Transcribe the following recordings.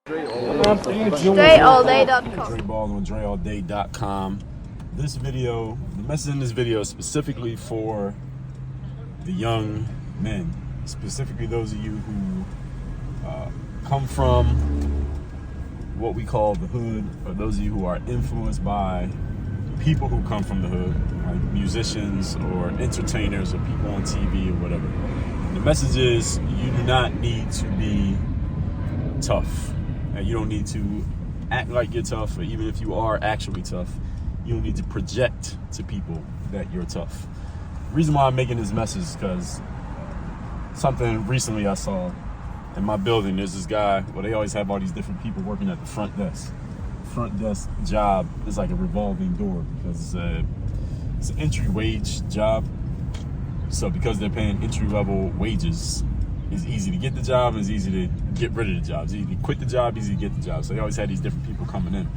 DreAllDay.com. Dre Baldwin, DreAllDay.com. This video, the message in this video is specifically for the young men, specifically those of you who come from what we call the hood, or those of you who are influenced by people who come from the hood, like musicians or entertainers or people on TV or whatever. The message is you do not need to be tough. And you don't need to act like you're tough, or even if you are actually tough, you don't need to project to people that you're tough. The reason why I'm making this message is because something recently I saw in my building. There's this guy, well, they always have all these different people working at the front desk. Front desk job is like a revolving door because it's an entry wage job. So because they're paying entry level wages, it's easy to get the job, it's easy to get rid of the job. It's easy to quit the job, easy to get the job. So they always had these different people coming in.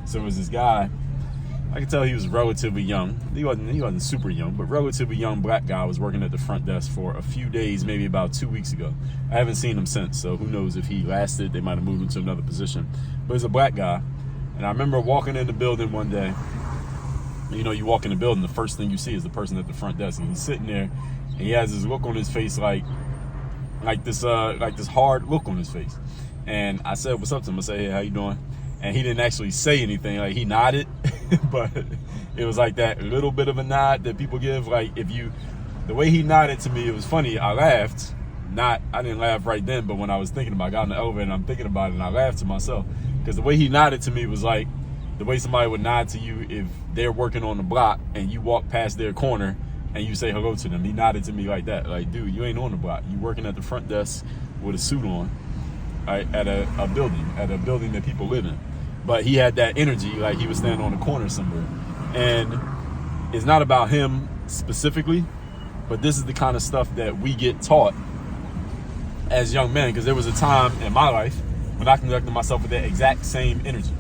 So it was this guy, I could tell he was relatively young. He wasn't super young, but relatively young black guy was working at the front desk for a few days, maybe about 2 weeks ago. I haven't seen him since, so who knows if he lasted. They might have moved him to another position. But he's a black guy. And I remember walking in the building one day. You know, you walk in the building, the first thing you see is the person at the front desk. And he's sitting there, and he has this look on his face like this hard look on his face. And I said, what's up to him? I said, hey, how you doing? And he didn't actually say anything. Like, he nodded, but it was like that little bit of a nod that people give. Like, the way he nodded to me, it was funny. I laughed. I didn't laugh right then, but when I was thinking about it, I got in the elevator and I'm thinking about it, and I laughed to myself. Because the way he nodded to me was like the way somebody would nod to you if they're working on the block and you walk past their corner and you say hello to them. He nodded to me like that. Like, dude, you ain't on the block. You working at the front desk with a suit on, right, at a building that people live in. But he had that energy like he was standing on a corner somewhere. And it's not about him specifically, but this is the kind of stuff that we get taught as young men. Because there was a time in my life when I conducted myself with that exact same energy.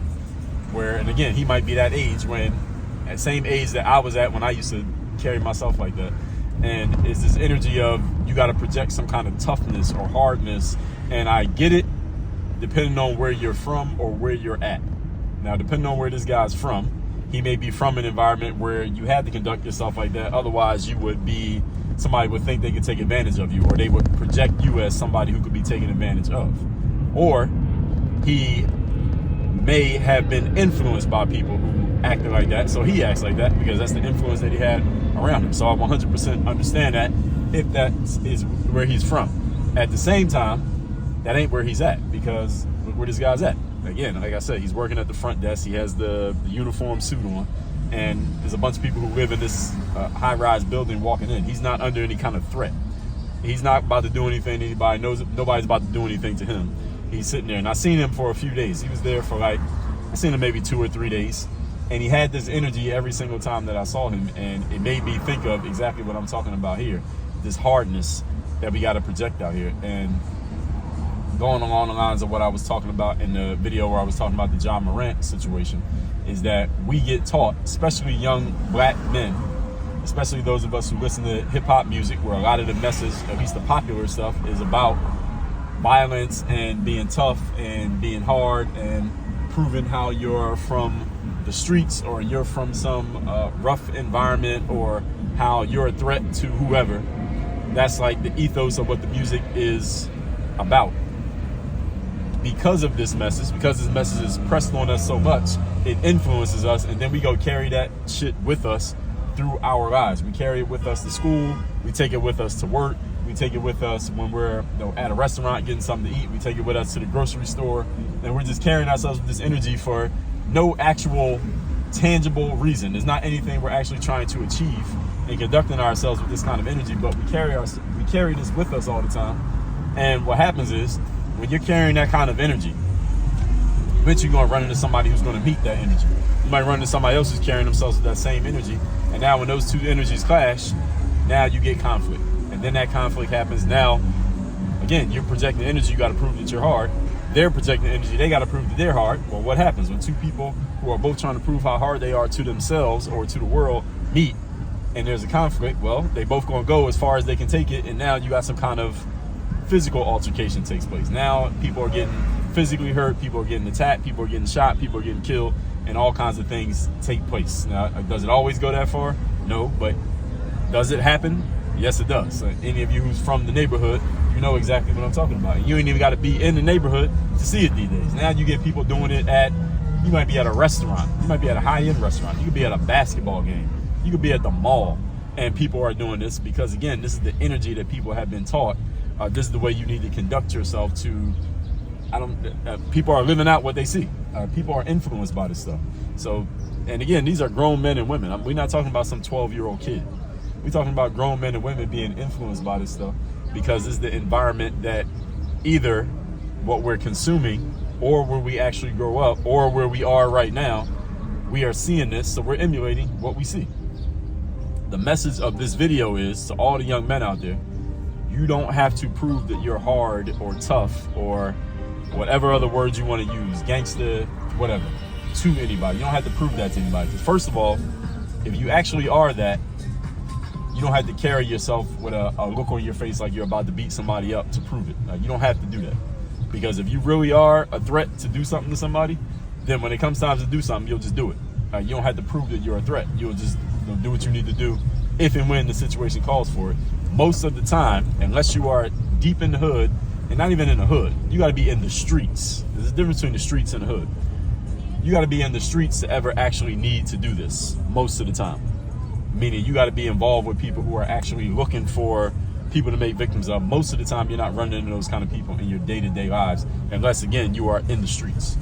Where, and again, he might be that age at same age that I was at when I used to carry myself like that. And it's this energy of you got to project some kind of toughness or hardness. And I get it depending on where you're from or where you're at. Now, depending on where this guy's from, he may be from an environment where you had to conduct yourself like that. Otherwise, somebody would think they could take advantage of you, or they would project you as somebody who could be taken advantage of. Or he may have been influenced by people who acted like that, so he acts like that because that's the influence that he had around him. So I 100% understand that if that is where he's from. At the same time, that ain't where he's at, because look where this guy's at. Again, like I said, he's working at the front desk. He has the uniform suit on, and there's a bunch of people who live in this high-rise building walking in. He's not under any kind of threat. He's not about to do anything to anybody. Nobody's about to do anything to him. He's sitting there, and I seen him for a few days. He was there for I seen him maybe 2 or 3 days, and he had this energy every single time that I saw him, and it made me think of exactly what I'm talking about here, this hardness that we got to project out here. And going along the lines of what I was talking about in the video where I was talking about the John Morant situation, is that we get taught, especially young black men, especially those of us who listen to hip-hop music, where a lot of the message, at least the popular stuff, is about violence and being tough and being hard and proving how you're from the streets, or you're from some rough environment, or how you're a threat to whoever. That's like the ethos of what the music is about. Because of this message, because this message is pressed on us so much, it influences us, and then we go carry that shit with us through our lives. We carry it with us to school, we take it with us to work, we take it with us when we're at a restaurant getting something to eat, we take it with us to the grocery store, and we're just carrying ourselves with this energy for no actual tangible reason. There's not anything we're actually trying to achieve in conducting ourselves with this kind of energy, but we carry this with us all the time. And what happens is, when you're carrying that kind of energy, eventually you're going to run into somebody who's going to meet that energy. You might run into somebody else who's carrying themselves with that same energy, and now when those two energies clash, now you get conflict. And then that conflict happens. Now, again, you're projecting energy, you got to prove that you're hard. They're projecting energy, they got to prove that they're hard. Well, what happens when two people who are both trying to prove how hard they are to themselves or to the world meet, and there's a conflict? Well, they both going to go as far as they can take it, and now you got some kind of physical altercation takes place. Now people are getting physically hurt, people are getting attacked, people are getting shot, people are getting killed, and all kinds of things take place. Now, does it always go that far? No, but does it happen? Yes, it does. Any of you who's from the neighborhood, you know exactly what I'm talking about. You ain't even got to be in the neighborhood to see it these days. Now you get people doing it you might be at a restaurant. You might be at a high-end restaurant. You could be at a basketball game. You could be at the mall, and people are doing this because, again, this is the energy that people have been taught. This is the way you need to conduct yourself to, people are living out what they see. People are influenced by this stuff. So, and again, these are grown men and women. We're not talking about some 12-year-old kid. We're talking about grown men and women being influenced by this stuff because this is the environment that either what we're consuming or where we actually grow up or where we are right now, we are seeing this, so we're emulating what we see. The message of this video is to all the young men out there, you don't have to prove that you're hard or tough or whatever other words you want to use, gangster, whatever, to anybody. You don't have to prove that to anybody. Because first of all, if you actually are that, you don't have to carry yourself with a look on your face like you're about to beat somebody up to prove it. You don't have to do that. Because if you really are a threat to do something to somebody, then when it comes time to do something, you'll just do it. You don't have to prove that you're a threat. You'll just do what you need to do if and when the situation calls for it. Most of the time, unless you are deep in the hood, and not even in the hood, you got to be in the streets. There's a difference between the streets and the hood. You got to be in the streets to ever actually need to do this most of the time. Meaning you got to be involved with people who are actually looking for people to make victims of. Most of the time, you're not running into those kind of people in your day-to-day lives, unless, again, you are in the streets.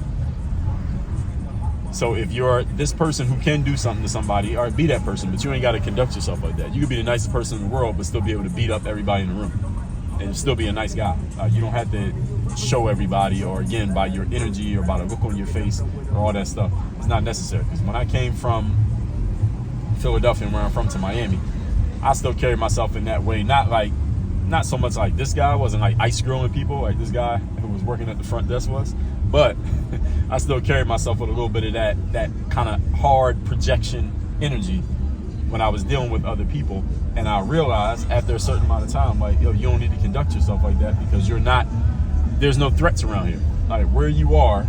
So if you're this person who can do something to somebody, all right, be that person, but you ain't got to conduct yourself like that. You could be the nicest person in the world, but still be able to beat up everybody in the room and still be a nice guy. You don't have to show everybody, or again, by your energy or by the look on your face or all that stuff. It's not necessary. Because when I came from Philadelphia, where I'm from, to Miami, I still carry myself in that way. Not so much like this guy. I wasn't like ice grilling people like this guy who was working at the front desk was, but I still carry myself with a little bit of that kind of hard projection energy when I was dealing with other people. And I realized after a certain amount of time, like, yo, you don't need to conduct yourself like that because there's no threats around here. Like where you are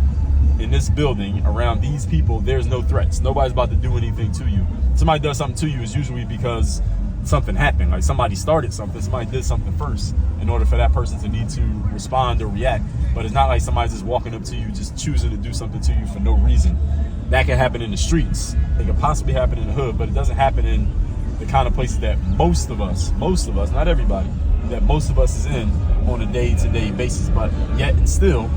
in this building around these people, there's no threats. Nobody's about to do anything to you. Somebody does something to you is usually because something happened. Like somebody started something, somebody did something first in order for that person to need to respond or react. But it's not like somebody's just walking up to you, just choosing to do something to you for no reason. That can happen in the streets. It can possibly happen in the hood, but it doesn't happen in the kind of places that most of us, not everybody, that most of us is in on a day-to-day basis. But yet and still,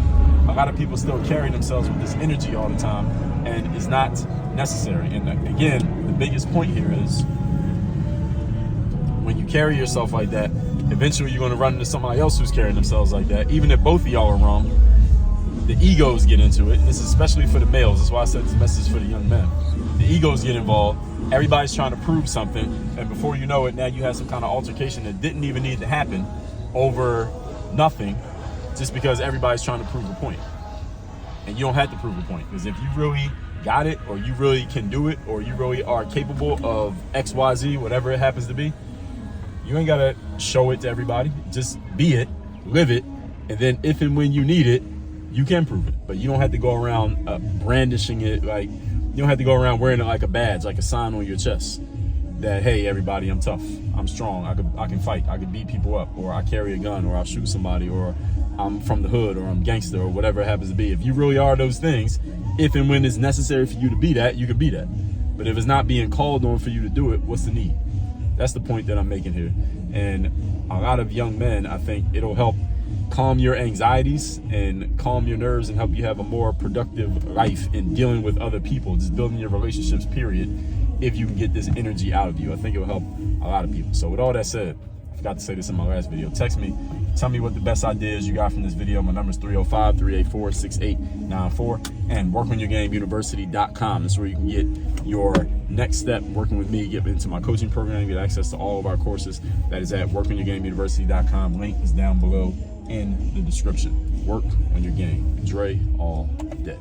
a lot of people still carry themselves with this energy all the time, and it's not necessary. And again, the biggest point here is when you carry yourself like that, eventually you're going to run into somebody else who's carrying themselves like that. Even if both of y'all are wrong, the egos get into it. And this is especially for the males. That's why I said this message for the young men. The egos get involved. Everybody's trying to prove something. And before you know it, now you have some kind of altercation that didn't even need to happen over nothing, just because everybody's trying to prove a point. And you don't have to prove a point, because if you really got it, or you really can do it, or you really are capable of X, Y, Z, whatever it happens to be, you ain't got to show it to everybody. Just be it, live it, and then if and when you need it, you can prove it. But you don't have to go around brandishing it. Like, you don't have to go around wearing it like a badge, like a sign on your chest that, hey, everybody, I'm tough, I'm strong, I can fight, I can beat people up, or I carry a gun, or I'll shoot somebody, or I'm from the hood, or I'm gangster, or whatever it happens to be. If you really are those things, if and when it's necessary for you to be that, you can be that. But if it's not being called on for you to do it, what's the need? That's the point that I'm making here. And a lot of young men, I think it'll help calm your anxieties and calm your nerves and help you have a more productive life in dealing with other people, just building your relationships, period, if you can get this energy out of you. I think it will help a lot of people. So with all that said, I forgot to say this in my last video. Text me. Tell me what the best ideas you got from this video. My number is 305-384-6894. And workonyourgameuniversity.com. That's where you can get your next step working with me, get into my coaching program, get access to all of our courses. That is at workonyourgameuniversity.com. Link is down below in the description. Work on your game. Dre all day.